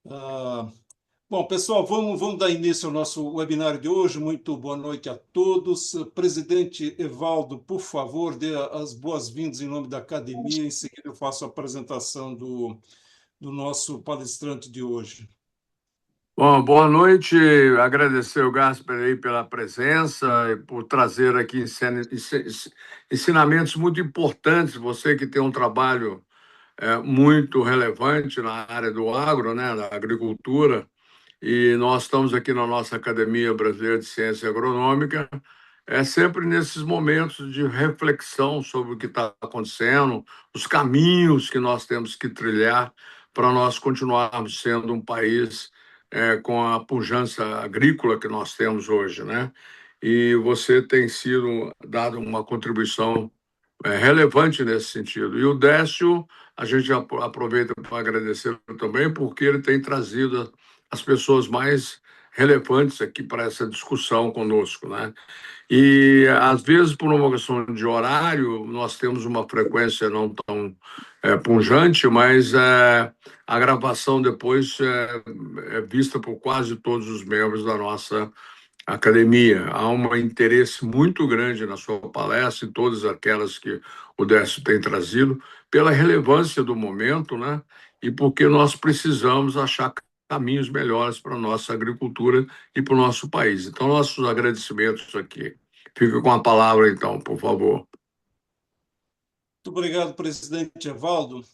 Ah, Bom, pessoal, vamos dar início ao nosso webinário de hoje. Muito boa noite a todos. Presidente Evaldo, por favor, dê as boas-vindas em nome da academia. Em seguida, eu faço a apresentação do nosso palestrante de hoje. Bom, boa noite. Agradecer o Gasper aí pela presença e por trazer aqui ensinamentos muito importantes. Você que tem um trabalho muito relevante na área do agro, né, da agricultura, e nós estamos aqui na nossa Academia Brasileira de Ciência Agronômica, sempre nesses momentos de reflexão sobre o que está acontecendo, os caminhos que nós temos que trilhar para nós continuarmos sendo um país com a pujança agrícola que nós temos hoje, né? E você tem sido dado uma contribuição relevante nesse sentido. E o Décio, a gente aproveita para agradecer também, porque ele tem trazido as pessoas mais relevantes aqui para essa discussão conosco, né? E, às vezes, por uma questão de horário, nós temos uma frequência não tão pungente, mas a gravação depois é vista por quase todos os membros da nossa academia. Há um interesse muito grande na sua palestra e todas aquelas que o Décio tem trazido, pela relevância do momento, né? E porque nós precisamos achar caminhos melhores para a nossa agricultura e para o nosso país. Então, nossos agradecimentos aqui. Fica com a palavra, então, por favor. Muito obrigado, presidente Evaldo.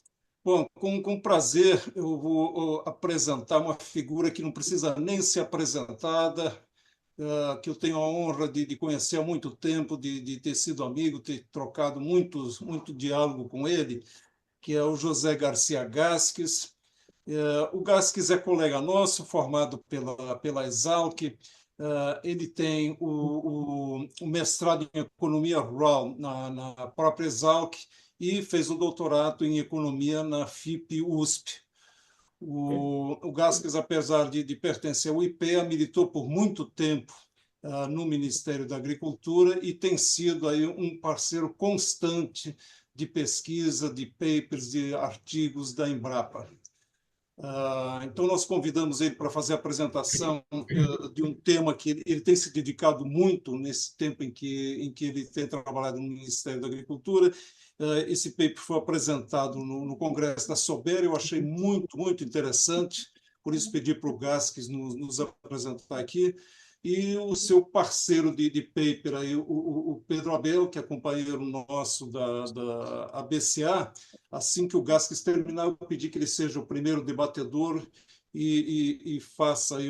Bom, com prazer, eu vou apresentar uma figura que não precisa nem ser apresentada, que eu tenho a honra de conhecer há muito tempo, de ter sido amigo, ter trocado muito diálogo com ele, que é o José Garcia Gasques. O Gasques é colega nosso, formado pela Exalc. Ele tem o mestrado em Economia Rural na própria Exalc e fez o doutorado em Economia na FIP-USP. O Gasques, apesar de pertencer ao IPEA, militou por muito tempo no Ministério da Agricultura e tem sido aí um parceiro constante de pesquisa, de papers, de artigos da Embrapa. Então, nós convidamos ele para fazer a apresentação de um tema que ele tem se dedicado muito nesse tempo em que ele tem trabalhado no Ministério da Agricultura. Esse paper foi apresentado no Congresso da Sober, eu achei muito interessante, por isso pedi para o Gasques nos apresentar aqui. E o seu parceiro de paper, aí, o Pedro Abel, que é companheiro nosso da ABCA, assim que o Gasques terminar, eu pedi que ele seja o primeiro debatedor e faça aí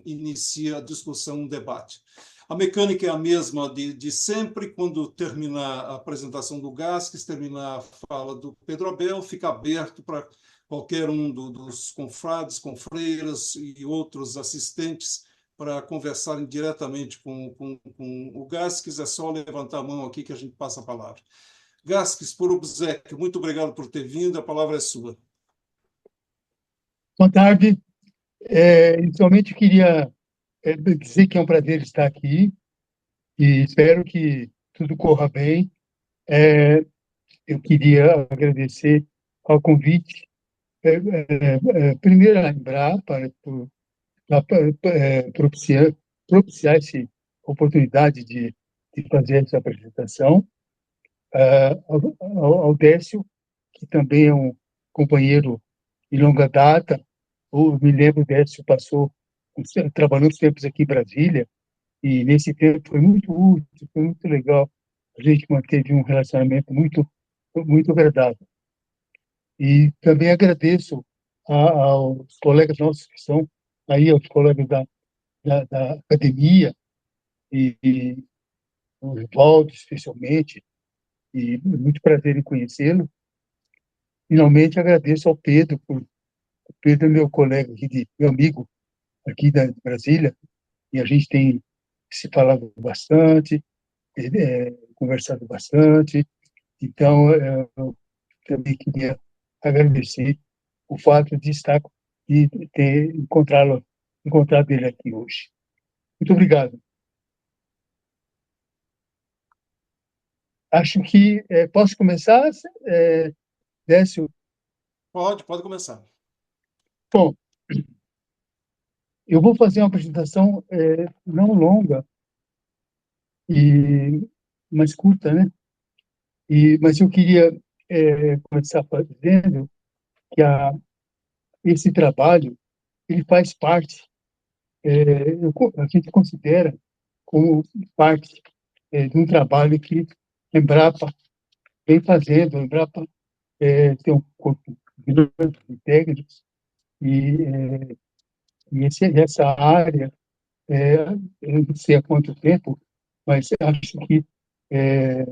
inicie a discussão, um debate. A mecânica é a mesma de sempre. Quando terminar a apresentação do Gasques, terminar a fala do Pedro Abel, fica aberto para qualquer um dos confrades, confreiras e outros assistentes para conversarem diretamente com o Gasques. É só levantar a mão aqui que a gente passa a palavra. Gasques, por obséquio, muito obrigado por ter vindo, a palavra é sua. Boa tarde. Inicialmente, eu queria dizer que é um prazer estar aqui e espero que tudo corra bem. Eu queria agradecer ao convite, primeiro à Embrapa, né, por propiciar essa oportunidade de fazer essa apresentação, ao Décio, que também é um companheiro de longa data. Eu me lembro, Décio trabalhou uns tempos aqui em Brasília, e nesse tempo foi muito útil, foi muito legal. A gente manteve um relacionamento muito agradável. E também agradeço aos colegas nossos que são aí, aos colegas da academia, e o Rivaldo, especialmente, e muito prazer em conhecê-lo. Finalmente, agradeço ao Pedro, o Pedro é meu colega aqui, meu amigo aqui de Brasília, e a gente tem se falado bastante, conversado bastante. Então, eu também queria agradecer o fato de ter encontrado ele aqui hoje. Muito obrigado. Acho que posso começar, Décio? Pode começar. Bom, Eu vou fazer uma apresentação não longa, mas curta, né? Mas eu queria começar dizendo que esse trabalho ele faz parte, a gente considera como parte de um trabalho que a Embrapa vem fazendo. A Embrapa tem um corpo grande de técnicos e, essa área, eu não sei há quanto tempo, mas acho que é,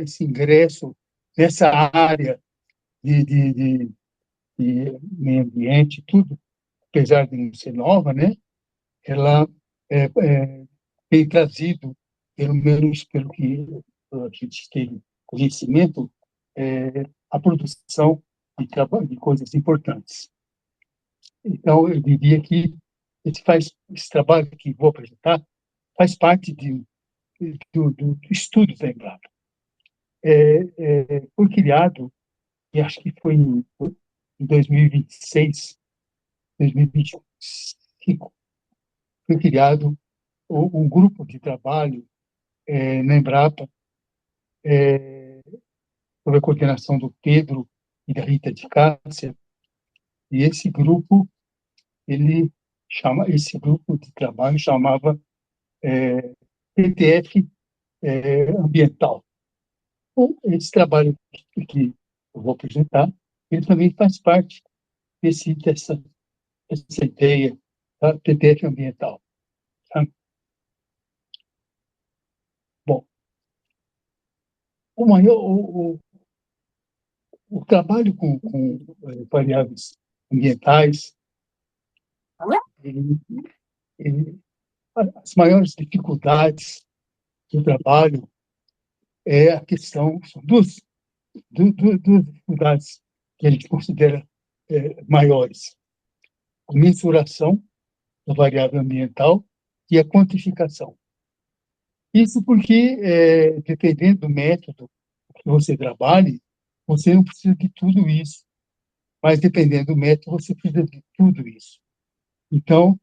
esse ingresso nessa área de meio ambiente, tudo, apesar de não ser nova, né? Ela tem trazido, pelo menos pelo que a gente tem conhecimento, a produção de trabalho, de coisas importantes. Então, eu diria que esse trabalho que vou apresentar faz parte do estudo da Embrapa. Foi criado, e acho que foi em 2026, 2025, foi criado um grupo de trabalho na Embrapa, sob a coordenação do Pedro e da Rita de Cássia, e esse grupo de trabalho chamava PTF ambiental. Então, esse trabalho que eu vou apresentar, ele também faz parte dessa ideia da PTF ambiental. Tá? Bom, o trabalho com variáveis ambientais, ele, as maiores dificuldades do trabalho são duas dificuldades que a gente considera maiores: a mensuração da variável ambiental e a quantificação. Isso porque, dependendo do método que você trabalhe, você não precisa de tudo isso, mas dependendo do método, você precisa de tudo isso. Então,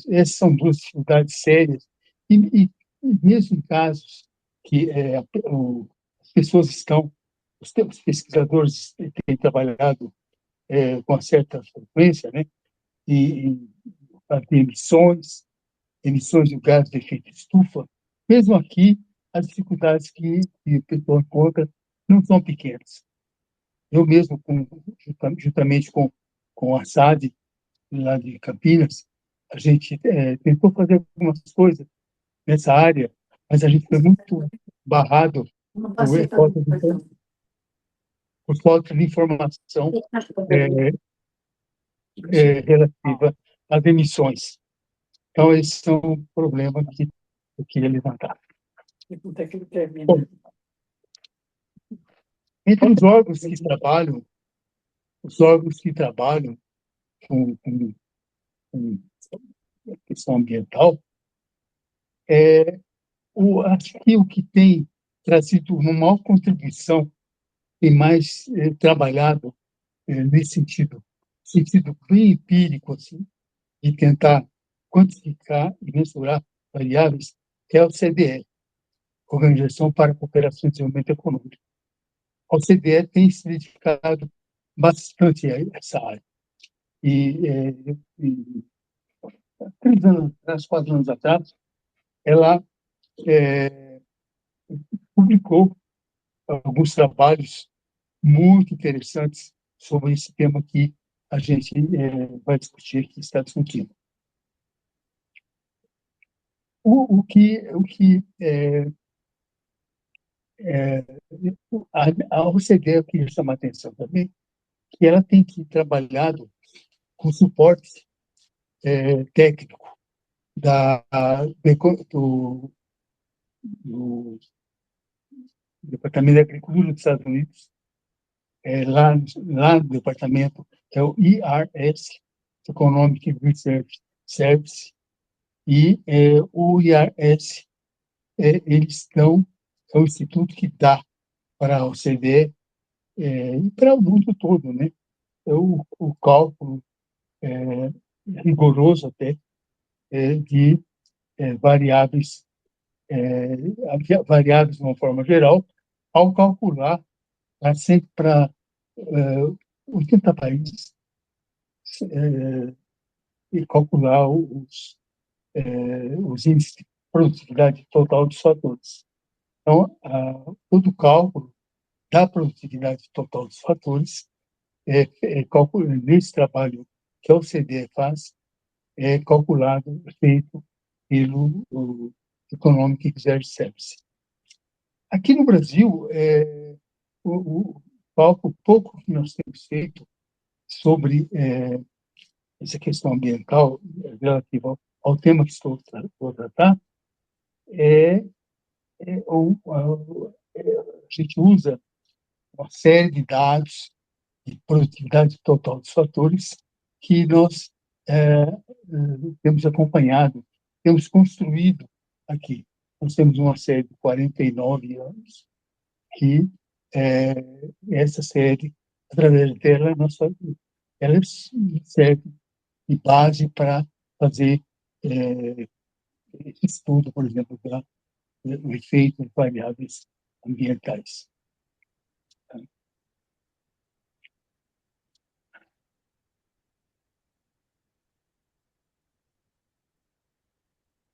essas são duas dificuldades sérias, e mesmo em casos que as pessoas os pesquisadores têm trabalhado com uma certa frequência, né, e de emissões de gás de efeito estufa, mesmo aqui, as dificuldades que o pessoal encontra não são pequenas. Eu mesmo, juntamente com a SAD, lá de Campinas, a gente tentou fazer algumas coisas nessa área, mas a gente foi muito barrado por falta de informação relativa às emissões. Então, esse é um problema que eu queria levantar. Bom, entre os órgãos que trabalham com questão ambiental, acho que o que tem trazido uma maior contribuição, tem mais trabalhado nesse sentido bem empírico, assim, de tentar quantificar e mensurar variáveis, é a OCDE, Organização para a Cooperação e Desenvolvimento Econômico. A OCDE tem se dedicado bastante a essa área. E 4 anos atrás, ela publicou alguns trabalhos muito interessantes sobre esse tema que a gente vai discutir aqui, está discutindo. O que a OCDE, eu queria chamar a atenção também, que ela tem trabalhado com suporte técnico do Departamento de Agricultura dos Estados Unidos, lá no departamento, que é o ERS, Economic Research Service, e o IRS, é o instituto que dá para a OCDE e para o mundo todo, né, o cálculo rigoroso até de variáveis, variáveis de uma forma geral, ao calcular sempre para 80 países e calcular os índices de produtividade total dos fatores. Então, todo o cálculo da produtividade total dos fatores nesse trabalho que a OCDE faz, é calculado, feito pelo Economic Research Service. Aqui no Brasil, o pouco que nós temos feito sobre essa questão ambiental relativa ao tema que vou tratar, a gente usa uma série de dados de produtividade total dos fatores que nós temos acompanhado, temos construído aqui. Nós temos uma série de 49 anos que essa série, através dela, ela serve de base para fazer esse estudo, por exemplo, do efeito de variáveis ambientais.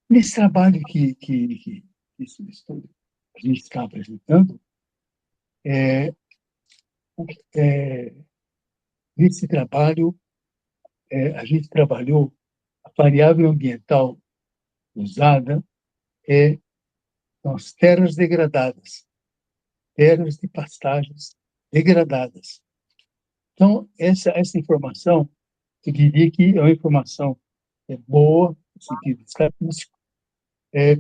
Nesse trabalho que a gente está apresentando, nesse trabalho, a gente trabalhou a variável ambiental usada são as terras degradadas, terras de pastagens degradadas. Então, essa informação, eu diria que é uma informação boa, no sentido estatístico,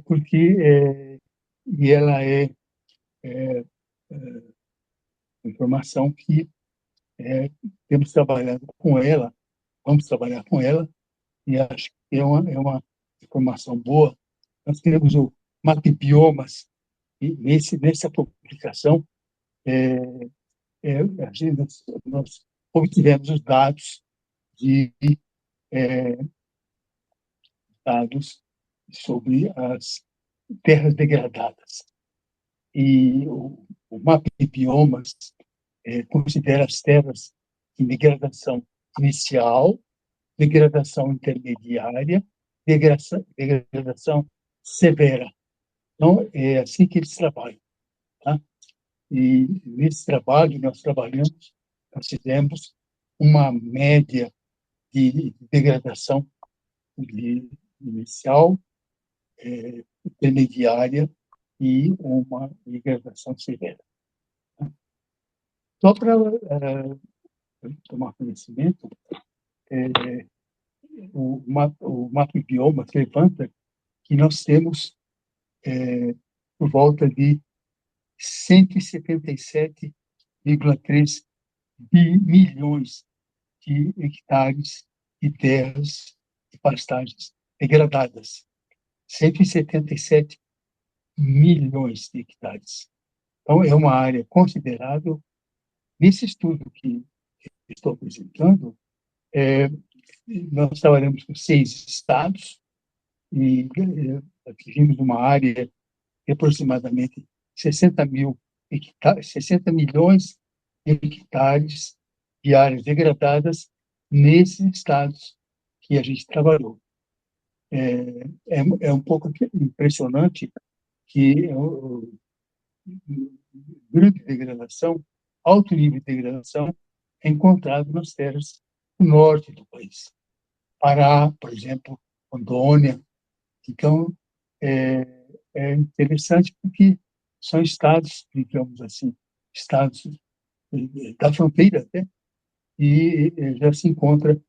porque e ela é informação que temos trabalhado com ela, vamos trabalhar com ela, e acho que é uma informação boa. Nós temos o MapBiomas, e nessa publicação, nós obtivemos os dados sobre as terras degradadas. E o MapBiomas considera as terras em degradação inicial, degradação intermediária, degradação severa. Então, é assim que eles trabalham. Tá? E nesse trabalho, nós fizemos uma média de degradação inicial, intermediária e uma degradação severa. Só para tomar conhecimento, o MapBiomas levanta que nós temos por volta de 177,3 milhões de hectares de terras e pastagens degradadas. 177 milhões de hectares. Então, é uma área considerável. Nesse estudo que estou apresentando, nós trabalhamos com 6 estados e atingimos uma área de aproximadamente 60 milhões de hectares de áreas degradadas nesses estados que a gente trabalhou. É um pouco impressionante que grande degradação, alto nível de degradação é encontrado nas terras do norte do país. Pará, por exemplo, Rondônia. Então, é interessante porque são estados, digamos assim, estados da fronteira até, e já se encontram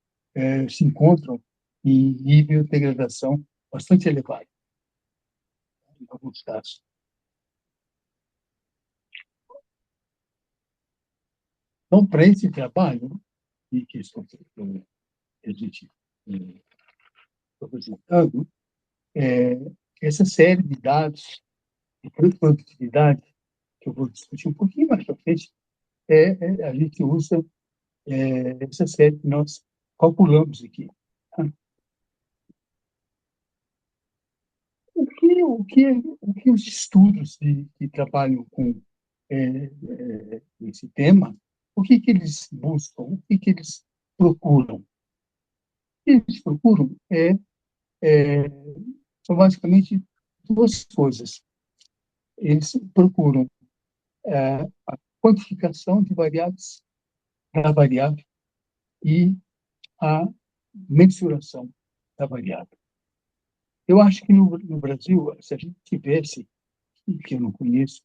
em nível de degradação bastante elevado, em alguns casos. Então, para esse trabalho que a gente está apresentando, essa série de dados de produtividade, que eu vou discutir um pouquinho mais para frente, a gente usa essa série que nós calculamos aqui. Tá? O que os estudos que trabalham com esse tema, o que eles buscam, o que eles procuram? O que eles procuram são basicamente duas coisas. Eles procuram a quantificação de variáveis da variável e a mensuração da variável. Eu acho que no Brasil, se a gente tivesse, que eu não conheço,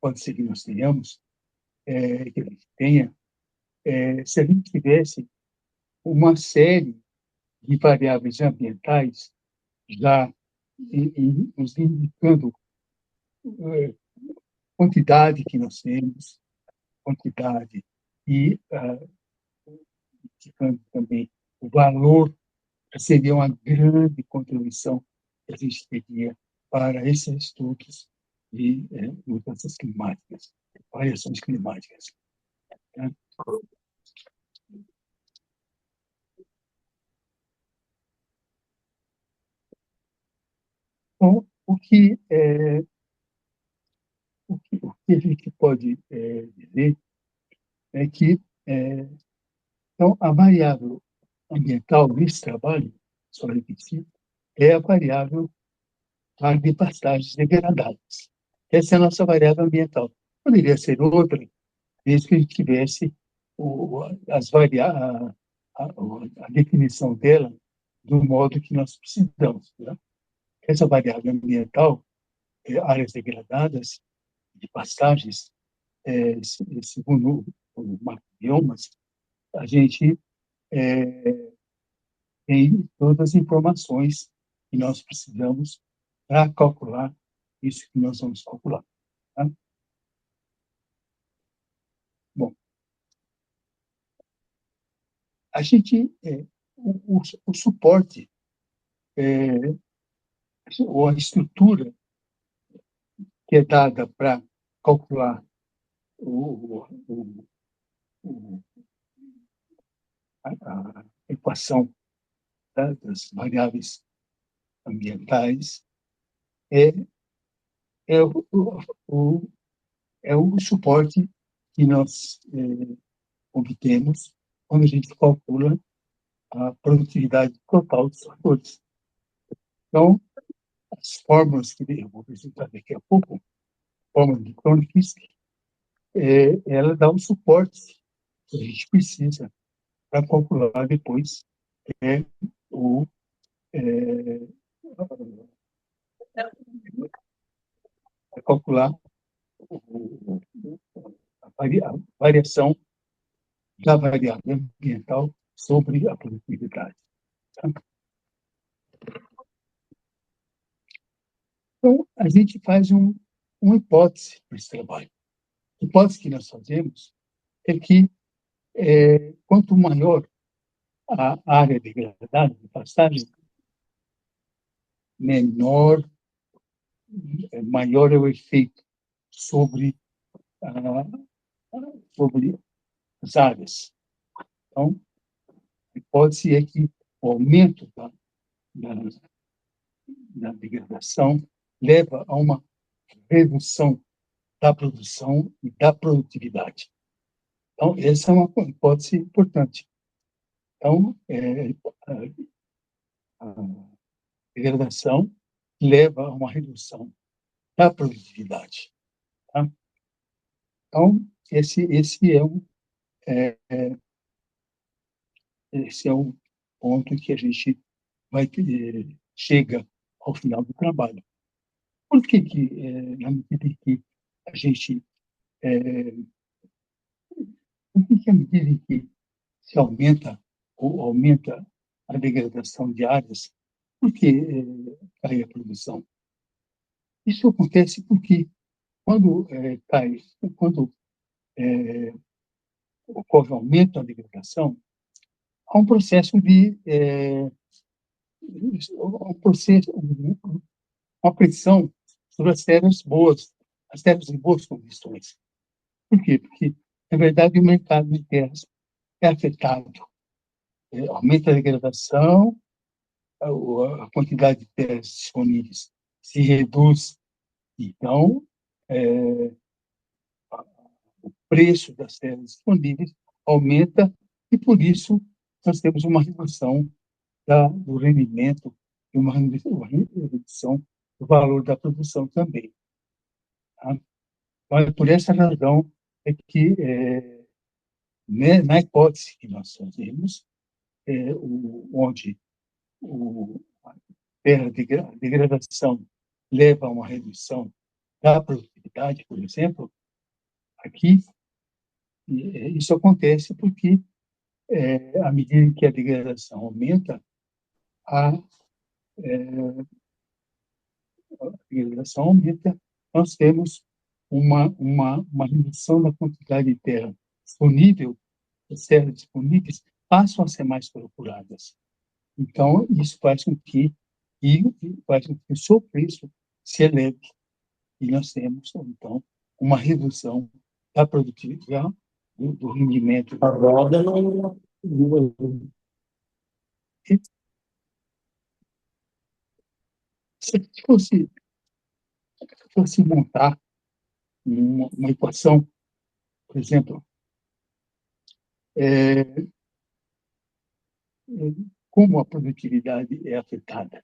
pode ser que nós tenhamos, que a gente tenha, se a gente tivesse uma série de variáveis ambientais já nos indicando quantidade que nós temos, quantidade e indicando também o valor, seria uma grande contribuição que a gente teria para esses estudos de mudanças climáticas, variações climáticas. Né? Então, o que a gente pode dizer é que então, a variável ambiental nesse trabalho, só repetir, é a variável de pastagens degradadas. Essa é a nossa variável ambiental. Poderia ser outra, desde que a gente tivesse a definição dela do modo que nós precisamos. Né? Essa variável ambiental, áreas degradadas de pastagens, segundo o mapa de biomas, a gente tem todas as informações que nós precisamos para calcular isso que nós vamos calcular. Tá? Bom, a gente, o suporte, ou a estrutura que é dada para calcular a equação, tá, das variáveis ambientais é o suporte que nós obtemos quando a gente calcula a produtividade total dos fatores. Então, as fórmulas que eu vou apresentar daqui a pouco, a fórmula de Cronquist, ela dá o suporte que a gente precisa para calcular depois o calcular a variação da variável ambiental sobre a produtividade. Tá? Então, a gente faz uma hipótese para esse trabalho. A hipótese que nós fazemos é que quanto maior a área degradada de pastagem, maior é o efeito sobre as áreas. Então, a hipótese é que o aumento da degradação leva a uma redução da produção e da produtividade. Então, essa é uma hipótese importante. Então, a degradação leva a uma redução da produtividade. Tá? Então, esse é o ponto que a gente chega ao final do trabalho. Por que na medida em que a gente por que à medida em que se aumenta ou aumenta a degradação de áreas, por que cai a produção? Isso acontece porque quando ocorre um aumento da degradação, há um processo uma pressão sobre as terras boas, as terras em boas condições. Por quê? Porque, na verdade, o mercado de terras é afetado. Aumenta a degradação, a quantidade de terras disponíveis se reduz. Então, o preço das terras disponíveis aumenta e, por isso, nós temos uma redução do rendimento e uma redução do valor da produção também. Tá? Então, é por essa razão que, né, na hipótese que nós fazemos, onde a degradação leva a uma redução da produtividade, por exemplo, aqui, isso acontece porque, à medida que a degradação aumenta, a degradação aumenta, nós temos uma redução da quantidade de terra disponível, as terras disponíveis passam a ser mais procuradas. Então, isso faz com que o seu preço se eleve. E nós temos, então, uma redução da produtividade, do rendimento. A roda não. Se fosse montar uma equação, por exemplo, como a produtividade é afetada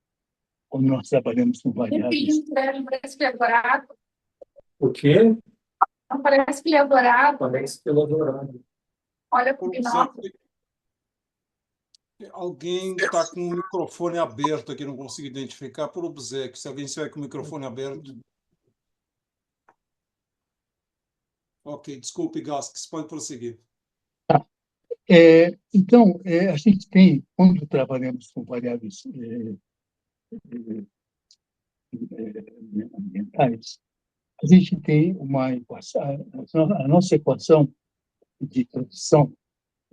quando nós trabalhamos com variáveis. Parece que é dourado. O quê? Não parece que ele é dourado. Parece que ele é dourado. Olha para o binóculo. Alguém está com o microfone aberto aqui, não consigo identificar por obséquio. Se alguém estiver com o microfone aberto. Ok, desculpe, Gaskes, pode prosseguir. Tá. Então, a gente tem, quando trabalhamos com variáveis ambientais, a gente tem uma equação, a nossa equação de produção,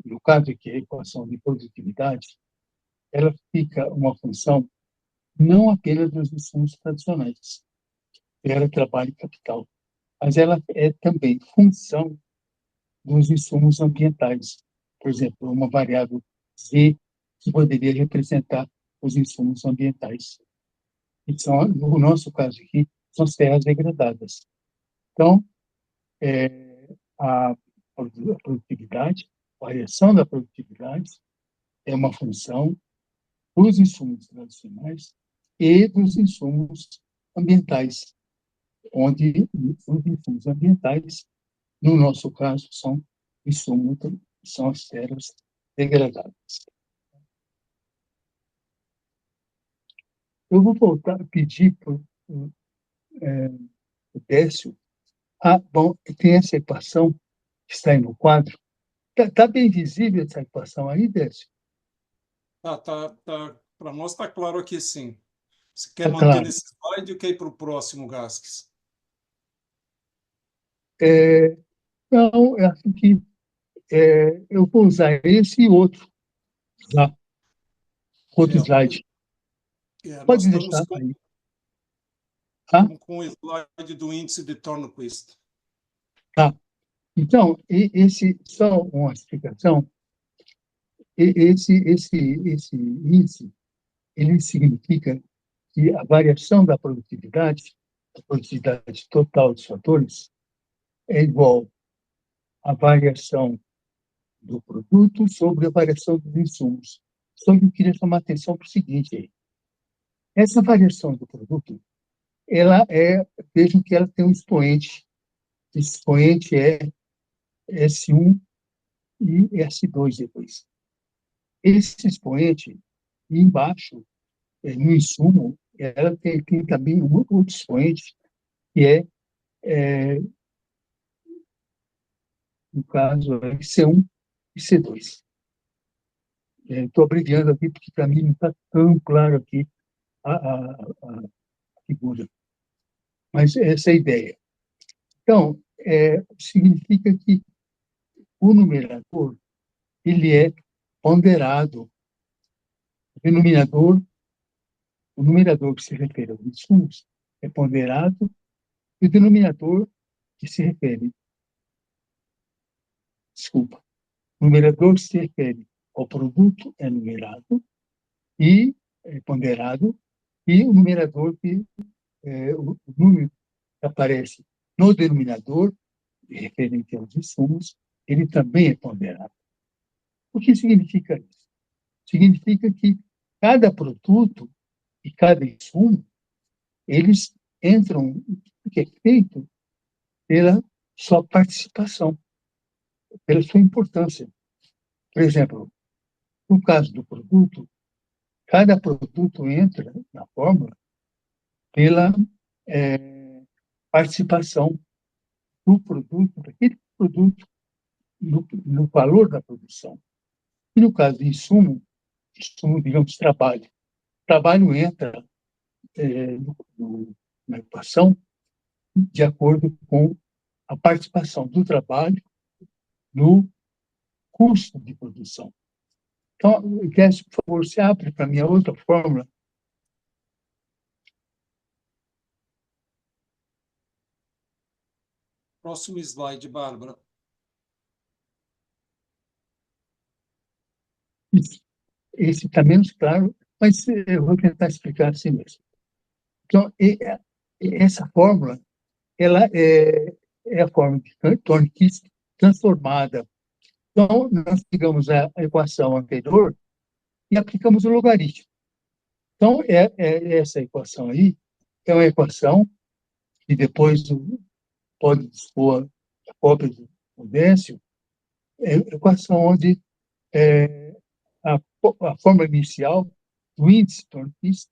no caso aqui a equação de produtividade, ela fica uma função não apenas dos insumos tradicionais, ela trabalho e capital, mas ela é também função dos insumos ambientais. Por exemplo, uma variável Z que poderia representar os insumos ambientais. E são, no nosso caso aqui, são as terras degradadas. Então, a produtividade, a variação da produtividade é uma função dos insumos tradicionais e dos insumos ambientais, onde os insumos ambientais, no nosso caso, são as terras degradadas. Eu vou voltar a pedir para o Décio. Bom, tem essa equação que está aí no quadro. Está bem visível essa equação aí, Décio? Para nós está claro aqui, sim. Você quer Tá manter claro. nesse slide ou quer ir para o próximo, Gaskes? Não, eu acho que eu vou usar esse e outro, tá? Outro slide. Nós Pode deixar aí. Tá? estamos com o slide do índice de Tornquist. Tá. Então, esse, só uma explicação, esse índice, ele significa que a variação da produtividade, a produtividade total dos fatores, é igual à variação do produto sobre a variação dos insumos. Só que eu queria chamar a atenção para o seguinte aí. Essa variação do produto, vejam que ela tem um expoente. Esse expoente é S1 e S2 depois. Esse expoente, embaixo, no insumo, ela tem também um outro expoente, que no caso, C1 e C2. Estou abreviando aqui, porque para mim não está tão claro aqui a figura. Mas essa é a ideia. Então, significa que o numerador ele é ponderado. O numerador que se refere aos insumos é ponderado e o denominador que se refere, O numerador se refere ao produto enumerado e ponderado, e o numerador que o número que aparece no denominador, referente aos insumos, ele também é ponderado. O que significa isso? Significa que cada produto e cada insumo, eles entram, que é feito pela sua participação, pela sua importância. Por exemplo, no caso do produto, cada produto entra na fórmula pela participação do produto, daquele produto, no valor da produção. E no caso de insumo, digamos, trabalho. Trabalho entra na equação de acordo com a participação do trabalho no custo de produção. Então, Guedes, por favor, você abre para mim a outra fórmula. Próximo slide, Bárbara. Esse está menos claro, mas eu vou tentar explicar assim mesmo. Então, essa fórmula, ela é a fórmula de Thorne-Kist transformada. Então, nós pegamos a equação anterior e aplicamos o logaritmo. Então, essa equação aí é uma equação que depois pode dispor a cópia do Décio, é uma equação onde a fórmula inicial do índice Thorne-Kist,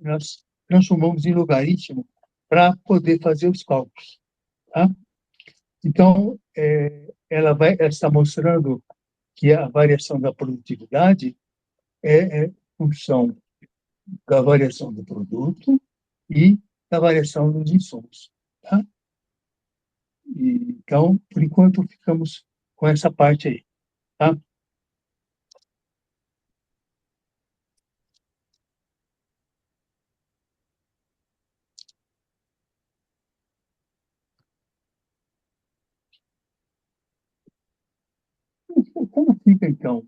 nós transformamos em logaritmo para poder fazer os cálculos. Tá? Então, ela está mostrando que a variação da produtividade é função da variação do produto e da variação dos insumos. Tá? Então, por enquanto, ficamos com essa parte aí. Tá? Como fica, então?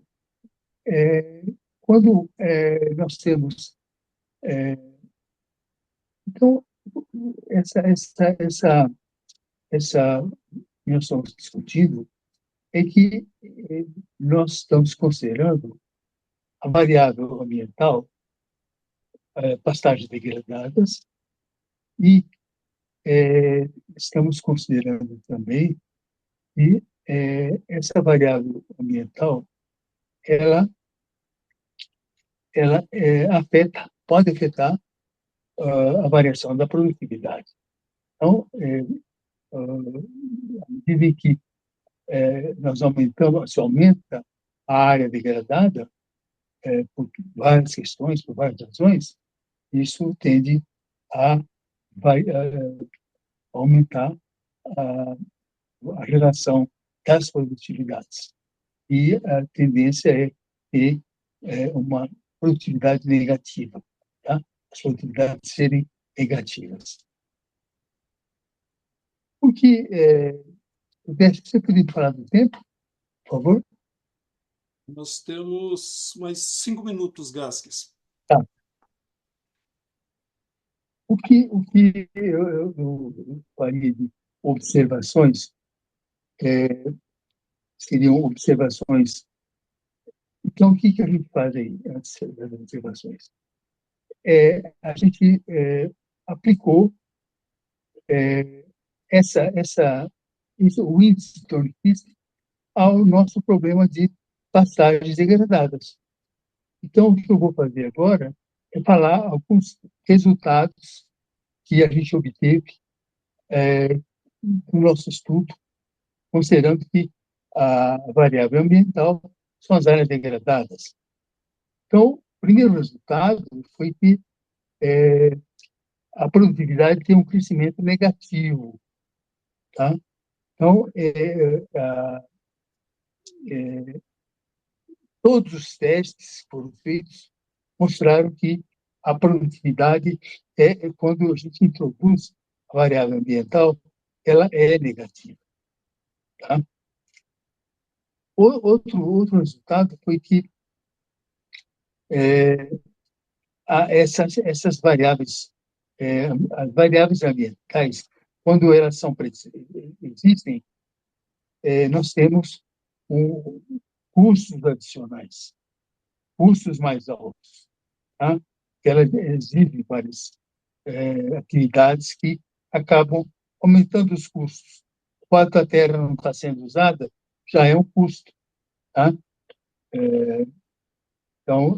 Quando nós temos... então, essa que nós estamos discutindo é que nós estamos considerando a variável ambiental, pastagens degradadas, e estamos considerando também que essa variável ambiental ela pode afetar a variação da produtividade. Então, à medida que nós aumentamos, se aumenta a área degradada, por várias questões, por várias razões, isso tende a aumentar a relação das produtividades. E a tendência é ter uma produtividade negativa, tá? As produtividades serem negativas. Porque, você podia falar do tempo, por favor? Nós temos mais 5 minutos, Gasques. Tá. O que eu faria de observações seriam observações. Então, o que a gente faz aí, antes das observações? A gente aplicou o índice de Thorne-Kist ao nosso problema de passagens degradadas. Então, o que eu vou fazer agora é falar alguns resultados que a gente obteve no nosso estudo, considerando que a variável ambiental são as áreas degradadas. Então, o primeiro resultado foi que a produtividade tem um crescimento negativo. Tá? Então, todos os testes que foram feitos mostraram que a produtividade quando a gente introduz a variável ambiental, ela é negativa. Tá? outro resultado foi que essas variáveis, as variáveis ambientais, quando elas existem, nós temos custos adicionais, custos mais altos, tá? Ela exige várias atividades que acabam aumentando os custos. Quanto a terra não está sendo usada, já é um custo, tá? Então,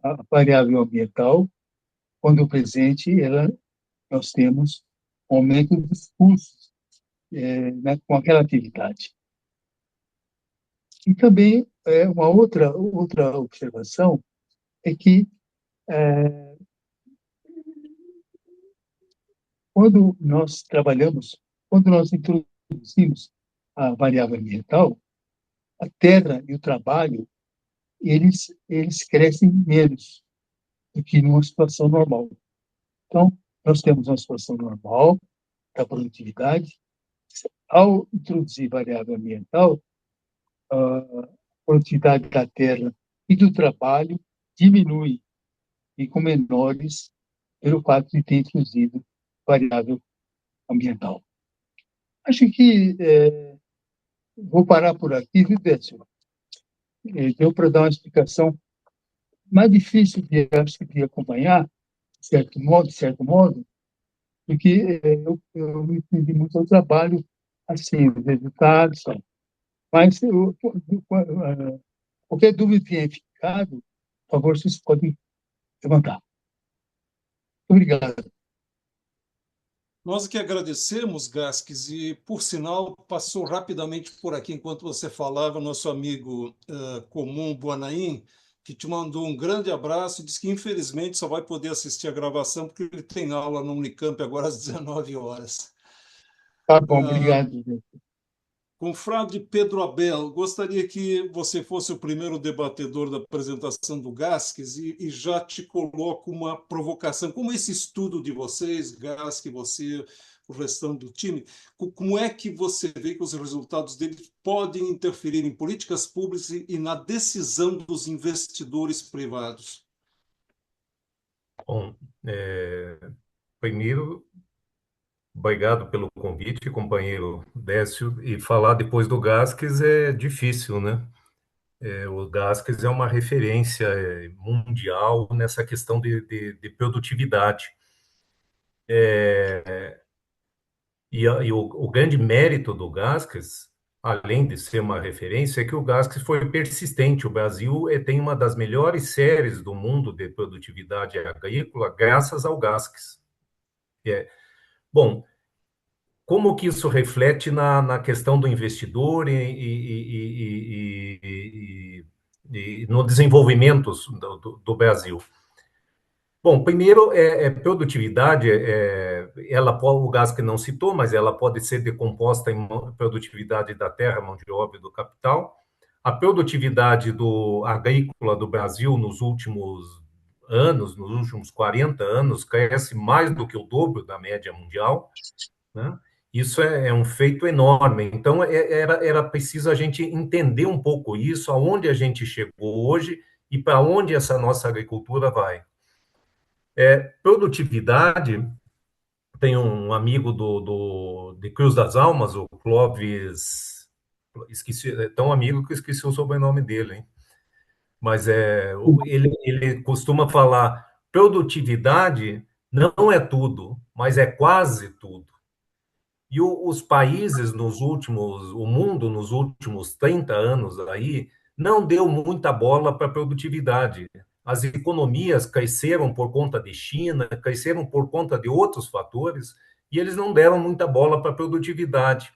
a variável ambiental, quando presente, nós temos aumento dos custos, né, com aquela atividade. E também, uma outra observação é que, quando nós trabalhamos, quando nós introduzimos a variável ambiental, a terra e o trabalho, eles crescem menos do que numa situação normal. Então, nós temos uma situação normal da produtividade. Ao introduzir variável ambiental, a produtividade da terra e do trabalho diminui, e com menores pelo fato de ter introduzido variável ambiental. Acho que vou parar por aqui, viu, Décio? Deu para dar uma explicação mais difícil acho que de acompanhar, de certo modo, porque eu me entendi muito ao trabalho, assim, os resultados, tal. Mas qualquer dúvida que tenha ficado, por favor, vocês podem levantar. Obrigado. Nós que agradecemos, Gasques, e, por sinal, passou rapidamente por aqui enquanto você falava, nosso amigo comum, Boanaim, que te mandou um grande abraço e disse que, infelizmente, só vai poder assistir a gravação porque ele tem aula no Unicamp agora às 19 horas. Tá bom, obrigado. Confrade Pedro Abel, gostaria que você fosse o primeiro debatedor da apresentação do Gasques e já te coloco uma provocação. Como esse estudo de vocês, Gasques, você, o restante do time, como é que você vê que os resultados dele podem interferir em políticas públicas e na decisão dos investidores privados? Bom, primeiro, obrigado pelo convite, companheiro Décio, e falar depois do Gasques é difícil, né? O Gasques é uma referência mundial nessa questão de produtividade. E o grande mérito do Gasques, além de ser uma referência, é que o Gasques foi persistente. O Brasil tem uma das melhores séries do mundo de produtividade agrícola, graças ao Gasques. Bom, como que isso reflete na questão do investidor e no desenvolvimento do Brasil? Bom, primeiro, produtividade, o gás que não citou, mas ela pode ser decomposta em produtividade da terra, mão de obra e do capital. A produtividade agrícola do Brasil nos últimos anos, nos últimos 40 anos, cresce mais do que o dobro da média mundial, né? Isso é um feito enorme. Então, era preciso a gente entender um pouco isso, aonde a gente chegou hoje e para onde essa nossa agricultura vai. Produtividade, tem um amigo de Cruz das Almas, o Clóvis, esqueci, é tão amigo que eu esqueci o sobrenome dele, hein? Mas ele costuma falar, produtividade não é tudo, mas é quase tudo. E os países o mundo nos últimos 30 anos aí, não deu muita bola para a produtividade. As economias cresceram por conta de China, cresceram por conta de outros fatores, e eles não deram muita bola para a produtividade.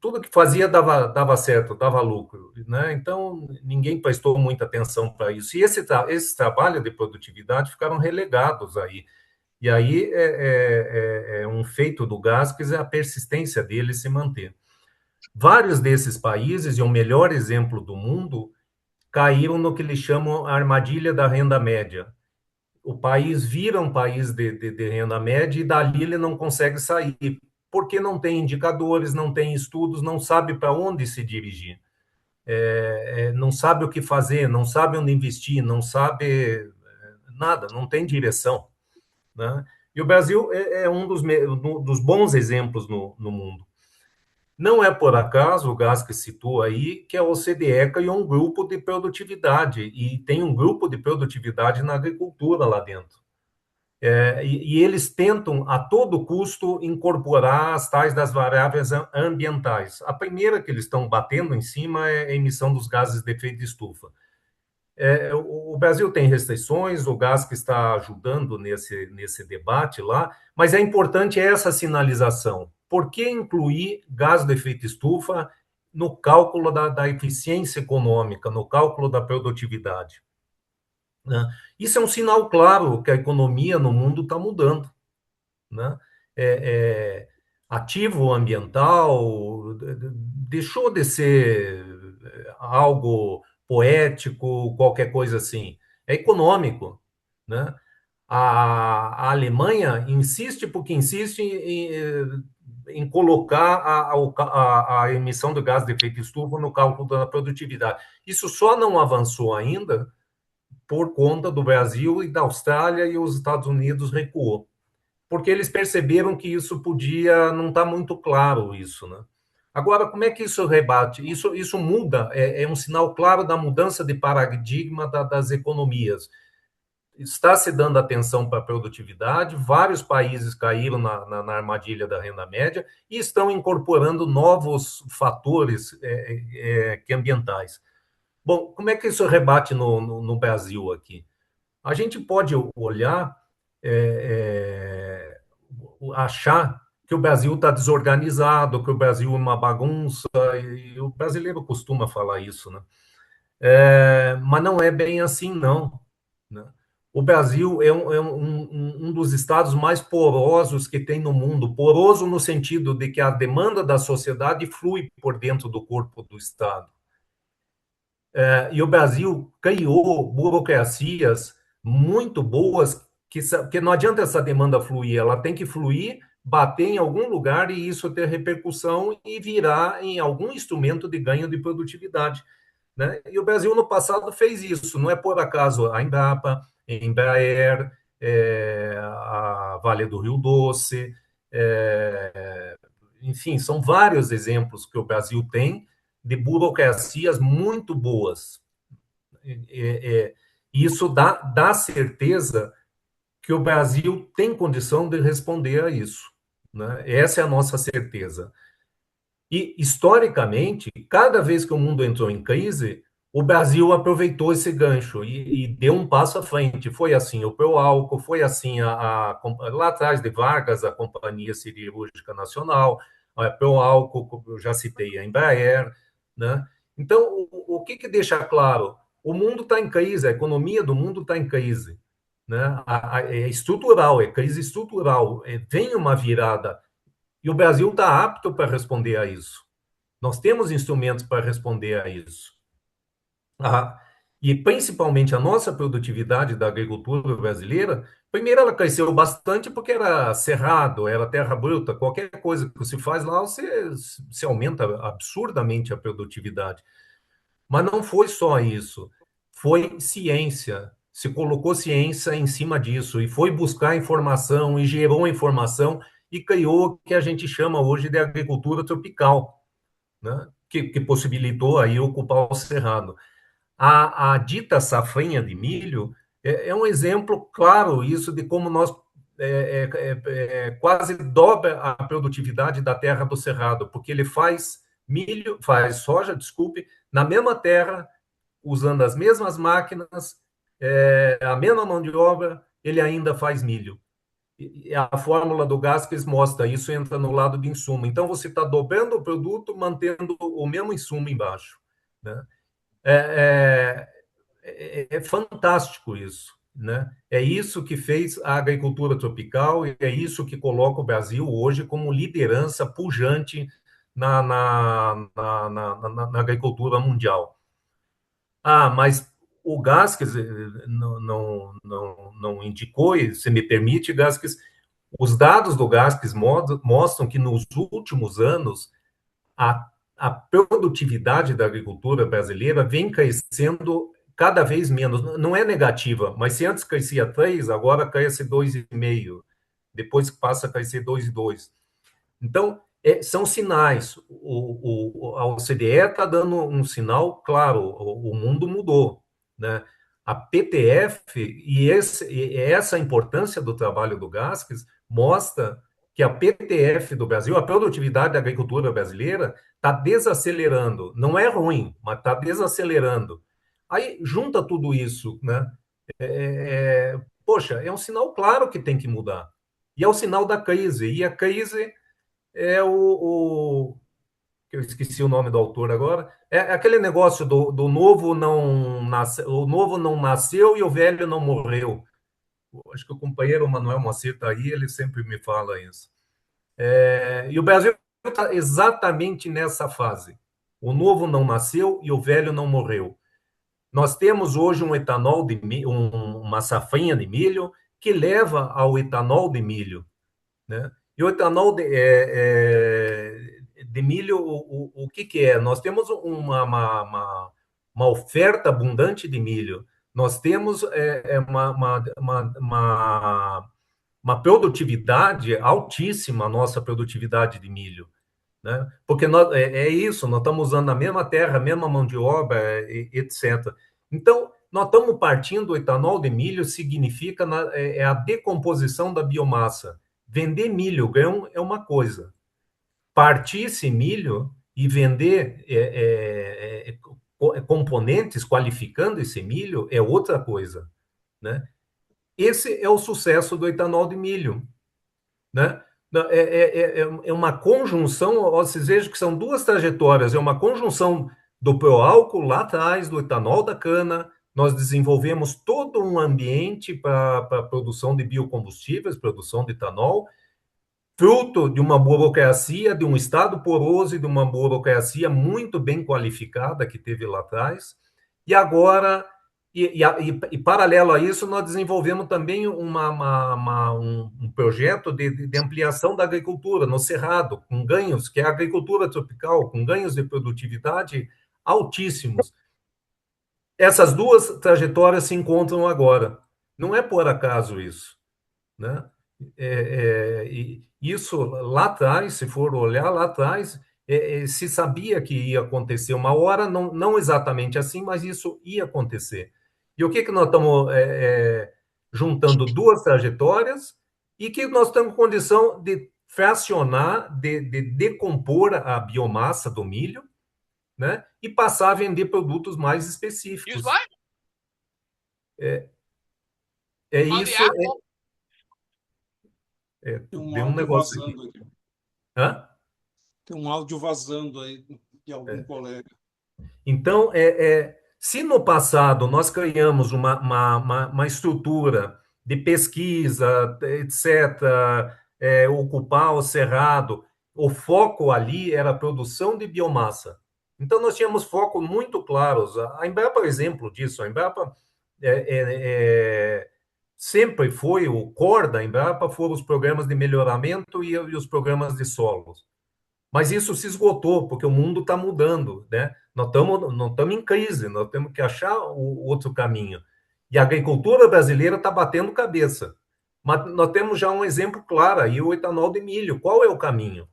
Tudo que fazia dava certo, dava lucro, né? Então, ninguém prestou muita atenção para isso. E esse trabalho de produtividade ficaram relegados aí. E aí um feito do Gasques é a persistência dele se manter. Vários desses países, e o melhor exemplo do mundo, caíram no que eles chamam a armadilha da renda média. O país vira um país de renda média e dali ele não consegue sair, porque não tem indicadores, não tem estudos, não sabe para onde se dirigir, não sabe o que fazer, não sabe onde investir, não sabe nada, não tem direção, né? E o Brasil é um dos bons exemplos no mundo. Não é por acaso, o Gás que citou aí, que a OCDE criou um grupo de produtividade, e tem um grupo de produtividade na agricultura lá dentro. E eles tentam, a todo custo, incorporar as tais das variáveis ambientais. A primeira que eles estão batendo em cima é a emissão dos gases de efeito de estufa. O Brasil tem restrições, o gás que está ajudando nesse debate lá, mas é importante essa sinalização. Por que incluir gás de efeito estufa no cálculo da eficiência econômica, no cálculo da produtividade, né? Isso é um sinal claro que a economia no mundo está mudando, né? Ativo ambiental deixou de ser algo poético, qualquer coisa assim. É econômico, né? A Alemanha insiste porque insiste em colocar a emissão de gás de efeito estufa no cálculo da produtividade. Isso só não avançou ainda por conta do Brasil e da Austrália, e os Estados Unidos recuou, porque eles perceberam que isso podia, não está muito claro isso, né? Agora, como é que isso rebate? Isso muda, é um sinal claro da mudança de paradigma das economias. Está se dando atenção para a produtividade, vários países caíram na armadilha da renda média e estão incorporando novos fatores que ambientais. Bom, como é que isso rebate no Brasil aqui? A gente pode olhar, achar que o Brasil está desorganizado, que o Brasil é uma bagunça, e o brasileiro costuma falar isso, né? Mas não é bem assim, não, né? O Brasil é um dos estados mais porosos que tem no mundo, poroso no sentido de que a demanda da sociedade flui por dentro do corpo do estado. E o Brasil criou burocracias muito boas, que não adianta essa demanda fluir, ela tem que fluir, bater em algum lugar e isso ter repercussão e virar em algum instrumento de ganho de produtividade, né? E o Brasil no passado fez isso, não é por acaso a Embrapa, a Embraer, a Vale do Rio Doce, enfim, são vários exemplos que o Brasil tem de burocracias muito boas. Isso dá certeza que o Brasil tem condição de responder a isso, né? Essa é a nossa certeza. E, historicamente, cada vez que o mundo entrou em crise, o Brasil aproveitou esse gancho e deu um passo à frente. Foi assim o Proálcool, foi assim lá atrás de Vargas, a Companhia Siderúrgica Nacional, a Proálcool, eu já citei a Embraer, né? Então, o que deixa claro? O mundo está em crise, a economia do mundo está em crise, né? É estrutural, é crise estrutural, vem uma virada, e o Brasil está apto para responder a isso. Nós temos instrumentos para responder a isso. E principalmente a nossa produtividade da agricultura brasileira, primeiro ela cresceu bastante porque era cerrado, era terra bruta, qualquer coisa que se faz lá, você aumenta absurdamente a produtividade. Mas não foi só isso, foi ciência. Se colocou ciência em cima disso e foi buscar informação e gerou informação e criou o que a gente chama hoje de agricultura tropical, né? Que possibilitou aí ocupar o cerrado. A dita safrinha de milho é um exemplo claro isso de como nós quase dobra a produtividade da terra do cerrado, porque ele faz soja, desculpe, na mesma terra, usando as mesmas máquinas, a mesma mão de obra, ele ainda faz milho. E a fórmula do Gaskins mostra isso, entra no lado de insumo. Então, você está dobrando o produto, mantendo o mesmo insumo embaixo, né? É fantástico isso, né? É isso que fez a agricultura tropical e é isso que coloca o Brasil hoje como liderança pujante na agricultura mundial. Mas o Gaskins não indicou, e se me permite, Gaskins, Os dados do Gaspes mostram que nos últimos anos a produtividade da agricultura brasileira vem crescendo cada vez menos. Não é negativa, mas se antes crescia 3, agora cresce 2,5. Depois passa a crescer 2,2. Então, são sinais. A OCDE está dando um sinal claro, o mundo mudou, né? A PTF e essa importância do trabalho do Gaskes mostra que a PTF do Brasil, a produtividade da agricultura brasileira, está desacelerando. Não é ruim, mas está desacelerando. Aí junta tudo isso, né? Poxa, é um sinal claro que tem que mudar. E é o sinal da crise. E a crise é que eu esqueci o nome do autor agora, é aquele negócio do novo não nasceu, o novo não nasceu e o velho não morreu. Acho que o companheiro Manuel Moacir está aí, ele sempre me fala isso. E o Brasil está exatamente nessa fase. O novo não nasceu e o velho não morreu. Nós temos hoje um etanol de milho, uma safrinha de milho que leva ao etanol de milho, né? E o etanol de milho, o que é? Nós temos uma oferta abundante de milho, nós temos uma produtividade altíssima, a nossa produtividade de milho, né? Porque isso, nós estamos usando a mesma terra, a mesma mão de obra, etc. Então, nós estamos partindo do etanol de milho, significa a decomposição da biomassa. Vender milho, grão, é uma coisa. Partir esse milho e vender componentes qualificando esse milho é outra coisa, né? Esse é o sucesso do etanol de milho, né? É uma conjunção, vocês vejam que são duas trajetórias, é uma conjunção do pró-álcool lá atrás, do etanol da cana. Nós desenvolvemos todo um ambiente para a produção de biocombustíveis, produção de etanol, fruto de uma burocracia, de um Estado poroso e de uma burocracia muito bem qualificada que teve lá atrás. E agora, e paralelo a isso, nós desenvolvemos também um projeto de ampliação da agricultura no Cerrado, com ganhos, que é a agricultura tropical, com ganhos de produtividade altíssimos. Essas duas trajetórias se encontram agora. Não é por acaso isso, né? Isso lá atrás, se for olhar lá atrás, se sabia que ia acontecer uma hora, não exatamente assim, mas isso ia acontecer. E o que nós estamos juntando duas trajetórias e que nós temos condição de fracionar, de decompor a biomassa do milho, né? E passar a vender produtos mais específicos. Isso. Tem um Deu um áudio negócio vazando aqui. aqui. Hã? Tem um áudio vazando aí de algum colega. Então, se no passado nós criamos uma estrutura de pesquisa, etc., ocupar o cerrado, o foco ali era a produção de biomassa. Então, nós tínhamos focos muito claros. A Embrapa é um exemplo disso. A Embrapa sempre foi, o core da Embrapa foram os programas de melhoramento e os programas de solos. Mas isso se esgotou, porque o mundo está mudando, né? Nós estamos em crise, nós temos que achar o outro caminho. E a agricultura brasileira está batendo cabeça. Mas nós temos já um exemplo claro aí, o etanol de milho. Qual é o caminho?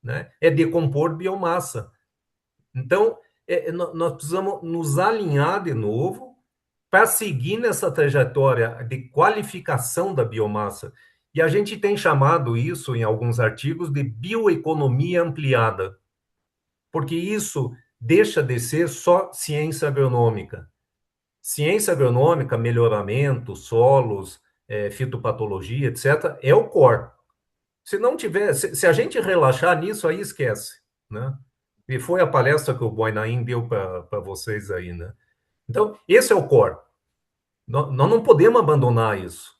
Né? É decompor biomassa. Então, nós precisamos nos alinhar de novo para seguir nessa trajetória de qualificação da biomassa. E a gente tem chamado isso, em alguns artigos, de bioeconomia ampliada, porque isso deixa de ser só ciência agronômica. Ciência agronômica, melhoramento, solos, fitopatologia, etc., é o core. Se não tiver, se a gente relaxar nisso, aí esquece, né? E foi a palestra que o Boinain deu para vocês aí, né? Então, esse é o core. Nós não podemos abandonar isso.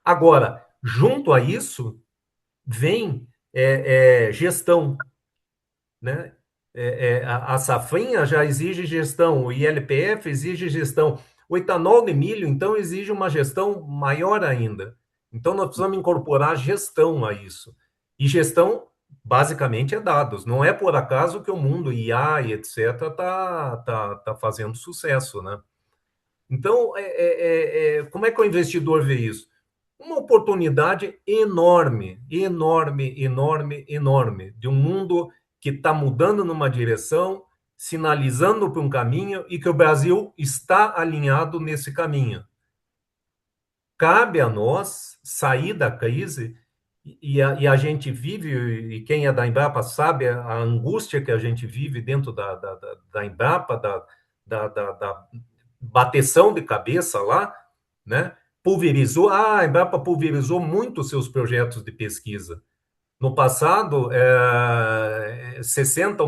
Agora, junto a isso, vem gestão, né? A safrinha já exige gestão, o ILPF exige gestão. O etanol de milho, então, exige uma gestão maior ainda. Então, nós precisamos incorporar gestão a isso. E gestão, basicamente, é dados. Não é por acaso que o mundo IA e etc. tá fazendo sucesso, né? Então, como é que o investidor vê isso? Uma oportunidade enorme, enorme, enorme, enorme, de um mundo que está mudando numa direção, sinalizando para um caminho e que o Brasil está alinhado nesse caminho. Cabe a nós sair da crise e a gente vive, e quem é da Embrapa sabe a angústia que a gente vive dentro da Embrapa, da bateção de cabeça lá, né? A Embrapa pulverizou muito seus projetos de pesquisa. No passado, 60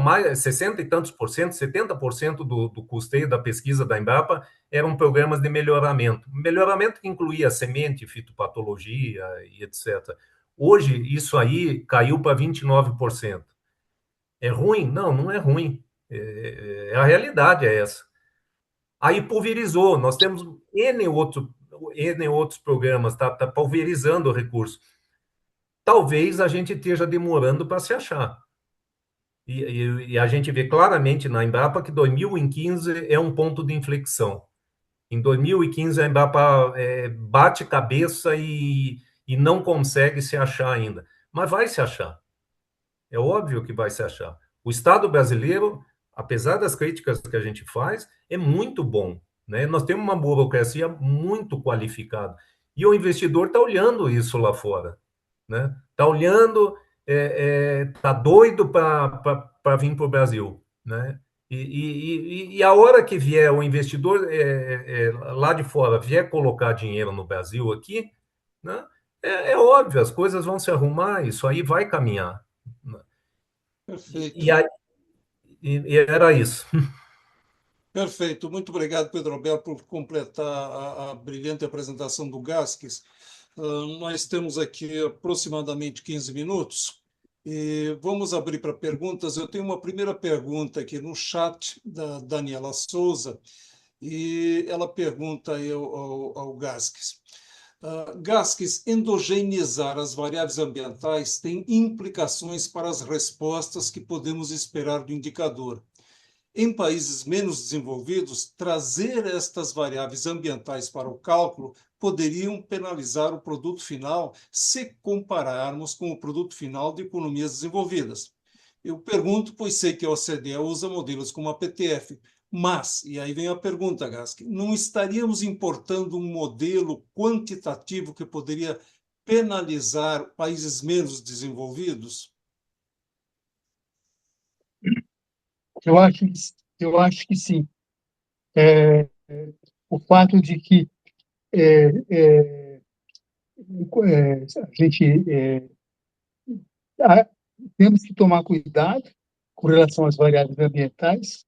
e tantos por cento, 70% do custeio da pesquisa da Embrapa eram programas de melhoramento. Melhoramento que incluía semente, fitopatologia e etc. Hoje, isso aí caiu para 29%. É ruim? Não, não é ruim. A realidade é essa. Aí pulverizou. Nós temos N outros programas, tá pulverizando o recurso. Talvez a gente esteja demorando para se achar. E a gente vê claramente na Embrapa que 2015 é um ponto de inflexão. Em 2015, a Embrapa bate cabeça e não consegue se achar ainda. Mas vai se achar. É óbvio que vai se achar. O Estado brasileiro, apesar das críticas que a gente faz, é muito bom, né? Nós temos uma burocracia muito qualificada. E o investidor está olhando isso lá fora, né? Está olhando, está doido para vir para o Brasil, né? E a hora que vier o investidor lá de fora vier colocar dinheiro no Brasil aqui, né? É óbvio, as coisas vão se arrumar, isso aí vai caminhar, né? Perfeito. E era isso. Perfeito. Muito obrigado, Pedro Alberto, por completar a brilhante apresentação do Gasques. Nós temos aqui aproximadamente 15 minutos e vamos abrir para perguntas. Eu tenho uma primeira pergunta aqui no chat da Daniela Souza e ela pergunta aí ao Gasques. Gasques, endogeneizar as variáveis ambientais tem implicações para as respostas que podemos esperar do indicador. Em países menos desenvolvidos, trazer estas variáveis ambientais para o cálculo poderiam penalizar o produto final se compararmos com o produto final de economias desenvolvidas. Eu pergunto, pois sei que a OCDE usa modelos como a PTF, mas, e aí vem a pergunta, Gask, não estaríamos importando um modelo quantitativo que poderia penalizar países menos desenvolvidos? Eu acho, eu acho que sim. É, o fato de que é, é, a gente a- temos que tomar cuidado com relação às variáveis ambientais,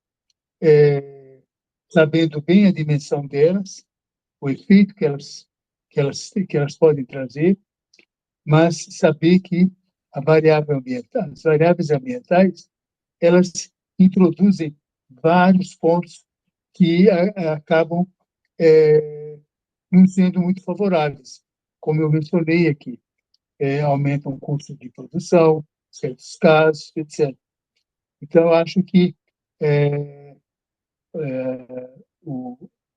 sabendo bem a dimensão delas, o efeito que elas podem trazer, mas saber que as variáveis ambientais, elas introduzem vários pontos que acabam não sendo muito favoráveis, como eu mencionei aqui, aumentam o custo de produção, em certos casos, etc. Então, eu acho que é,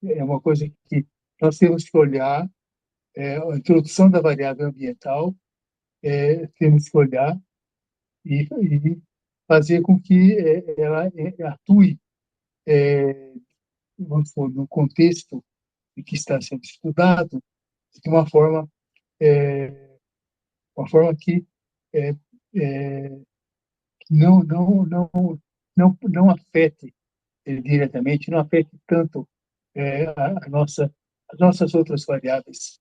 é uma coisa que nós temos que olhar, a introdução da variável ambiental, temos que olhar e fazer com que ela atue, vamos supor, no contexto em que está sendo estudado, de uma forma que é, é, não afete diretamente, não afete tanto as nossas outras variáveis.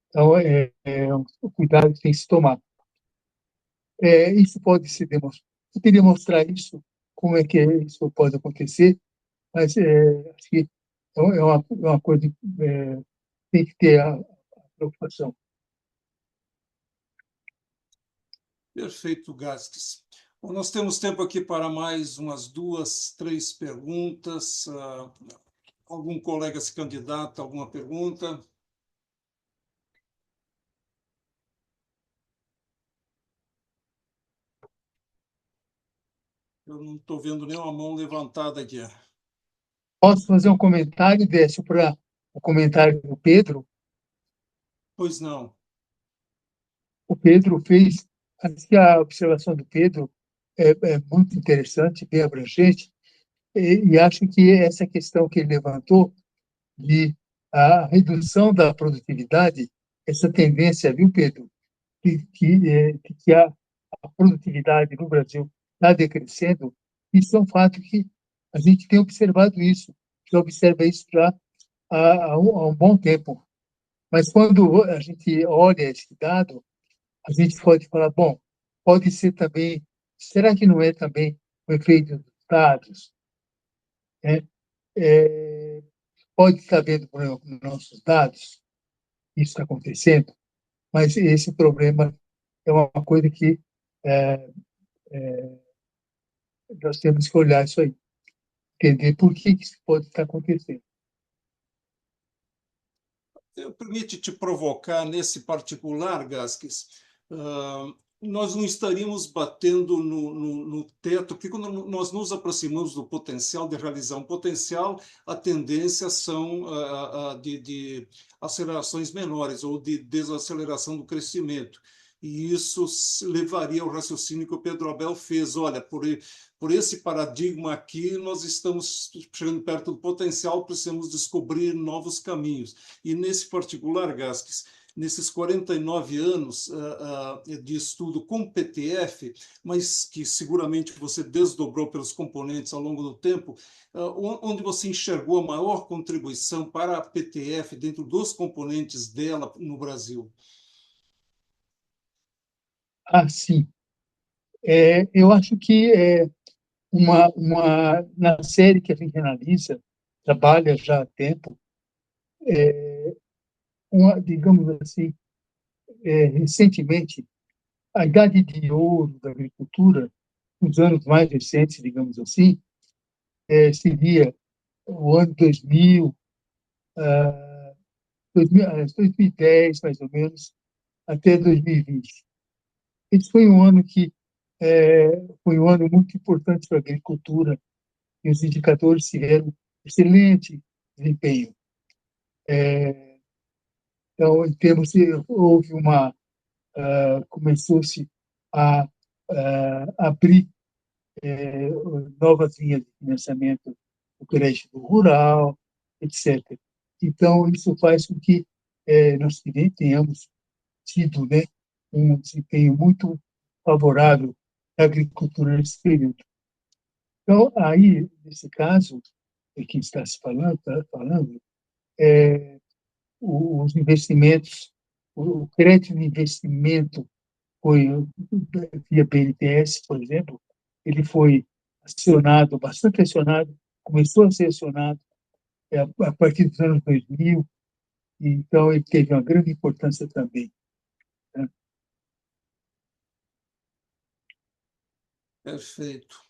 Então, é um cuidado que tem que se tomar. Isso pode se demonstrar. Eu queria mostrar isso, como é que isso pode acontecer, mas acho que é uma coisa que tem que ter a preocupação. Perfeito, Gasques. Bom, nós temos tempo aqui para mais umas duas, três perguntas. Algum colega se candidata a alguma pergunta? Eu não estou vendo nenhuma mão levantada aqui. Posso fazer um comentário, Décio, para o comentário do Pedro? Pois não. O Pedro fez, acho que a observação do Pedro é muito interessante, bem abrangente, e acho que essa questão que ele levantou de a redução da produtividade, essa tendência, viu, Pedro, de que a produtividade no Brasil está decrescendo, isso é um fato que a gente tem observado isso, já observa isso já há um bom tempo. Mas quando a gente olha esse dado, a gente pode falar, bom, pode ser também, será que não é também o efeito dos dados, né? É, pode estar vendo por exemplo, nos nossos dados, isso está acontecendo, mas esse problema é uma coisa que é, nós temos que olhar isso aí, entender por que isso pode estar acontecendo. Permite te provocar nesse particular, Gasques. Nós não estaríamos batendo no teto, porque quando nós nos aproximamos do potencial de realizar um potencial, a tendência são de acelerações menores ou de desaceleração do crescimento. E isso levaria ao raciocínio que o Pedro Abel fez. Olha, por esse paradigma aqui, nós estamos chegando perto do potencial, precisamos descobrir novos caminhos. E nesse particular, Gasques, nesses 49 anos de estudo com PTF, mas que seguramente você desdobrou pelos componentes ao longo do tempo, onde você enxergou a maior contribuição para a PTF dentro dos componentes dela no Brasil? Ah, sim. Eu acho que na série que a gente analisa, trabalha já há tempo, digamos assim, recentemente, a idade de ouro da agricultura, nos anos mais recentes, digamos assim, seria o ano 2000, 2010, mais ou menos, até 2020. Esse foi um ano que foi um ano muito importante para a agricultura e os indicadores tiveram excelente desempenho. Então, em termos de, houve começou-se a abrir novas linhas de financiamento do crédito rural, etc. Então, isso faz com que nós tenhamos tido, né, um desempenho muito favorável da agricultura nesse período. Então, aí, nesse caso que está se falando os investimentos, o crédito de investimento foi via BNDES, por exemplo, ele foi acionado, bastante acionado, começou a ser acionado a partir dos anos 2000, e então ele teve uma grande importância também, né? Perfeito.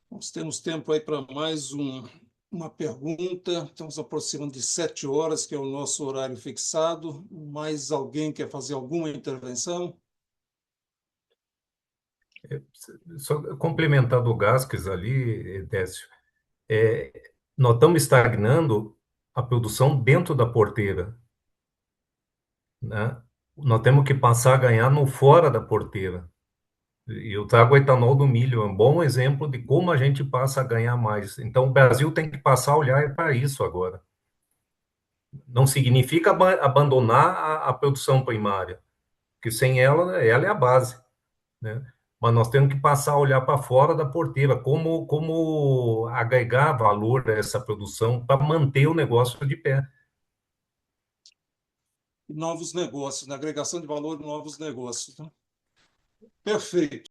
Nós temos tempo aí para mais uma pergunta. Estamos aproximando de 7 horas, que é o nosso horário fixado. Mais alguém quer fazer alguma intervenção? Só complementando o Gasques ali, Décio, nós estamos estagnando a produção dentro da porteira, né? Nós temos que passar a ganhar no fora da porteira. E eu trago o etanol do milho, é um bom exemplo de como a gente passa a ganhar mais. Então, o Brasil tem que passar a olhar para isso agora. Não significa abandonar a produção primária, porque sem ela, ela é a base, né? Mas nós temos que passar a olhar para fora da porteira, como agregar valor a essa produção para manter o negócio de pé. Novos negócios, na agregação de valor, novos negócios, né? Perfeito.